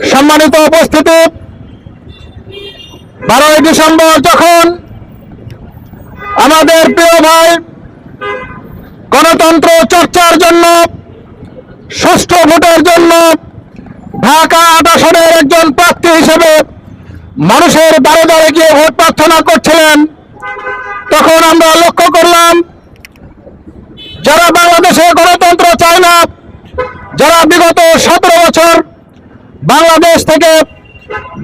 সম্মানিত উপস্থিতি, 12ই ডিসেম্বর যখন আমাদের প্রিয় ভাই গণতন্ত্র চর্চার জন্য ষষ্ঠ ভোটের জন্য ঢাকা 8 আসনের একজন প্রার্থী হিসেবে মানুষের দ্বারে দ্বারে গিয়ে ভোট প্রার্থনা করছিলেন, তখন আমরা লক্ষ্য করলাম যারা বাংলাদেশে গণতন্ত্র চায় না, যারা বিগত 17 বছর বাংলাদেশ থেকে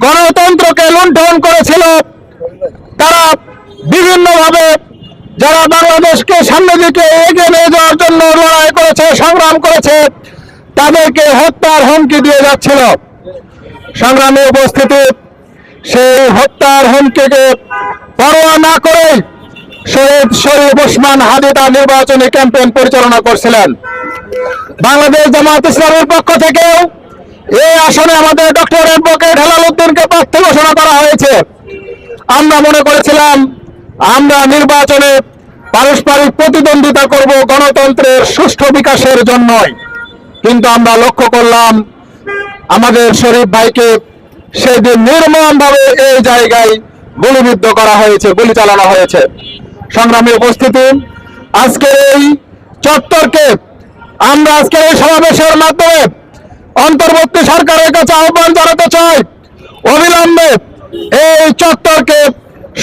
গণতন্ত্রকে লুণ্ঠন করেছিল, তারা বিভিন্নভাবে যারা বাংলাদেশকে সামনের দিকে এগিয়ে নিয়ে যাওয়ার জন্য লড়াই করেছে, সংগ্রাম করেছে, তাদেরকে হত্যার হুমকি দিয়ে যাচ্ছিল। সংগ্রামে উপস্থিতি, সেই হত্যার হুমকিকে পরোয়া না করে শহীদ শরীফ ওসমান হাদী তার নির্বাচনী ক্যাম্পেইন পরিচালনা করছিলেন। বাংলাদেশ জামাত ইসলামের পক্ষ থেকেও এই আসনে আমাদের ডক্টর অ্যাডভোকেট হেলাল উদ্দিনকে প্রার্থী ঘোষণা করা হয়েছে। আমরা মনে করেছিলাম আমরা নির্বাচনে পারস্পরিক প্রতিদ্বন্দ্বিতা করব গণতন্ত্রের সুষ্ঠু বিকাশের জন্যই, কিন্তু আমরা লক্ষ্য করলাম আমাদের শরীফ ভাইকে সেদিন নির্মমভাবে এই জায়গায় গুলিবিদ্ধ করা হয়েছে, গুলি চালানো হয়েছে। সংগ্রামী উপস্থিতি, আজকের এই চত্বরকে আমরা আজকের এই সমাবেশের মাধ্যমে অন্তর্বর্তী সরকারের কাছে আহ্বান জানাতে চাই, অবিলম্বে এই চত্বরকে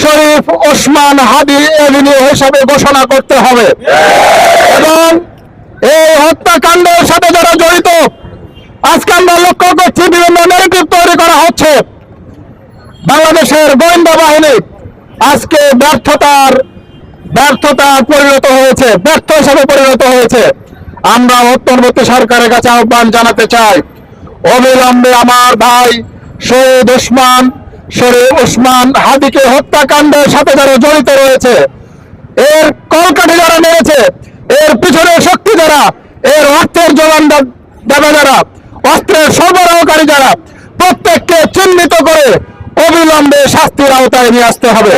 শরীফ ওসমান হাদী এভিনিউ হিসাবে ঘোষণা করতে হবে এবং এই হত্যাকাণ্ডের সাথে যারা জড়িত, আজকে আমরা লক্ষ্য করছি বিভিন্ন নেগেটিভ তৈরি করা হচ্ছে। বাংলাদেশের গোয়েন্দা বাহিনী আজকে ব্যর্থতা পরিণত হয়েছে, ব্যর্থ হিসাবে পরিণত হয়েছে। আমরা অন্তর্বর্তী সরকারের কাছে আহ্বান জানাতে চাই, অবিলম্বে আমার ভাই শহীদ ওসমান হাদীকে হত্যাকাণ্ডের সাথে যারা জড়িত রয়েছে, এর কলকাঠি যারা নেড়েছে, এর পিছনের শক্তি যারা, এর অর্থের যোগান দেবে যারা, অস্ত্রের সরবরাহকারী যারা, প্রত্যেককে চিহ্নিত করে অবিলম্বে শাস্তির আওতায় নিয়ে আসতে হবে।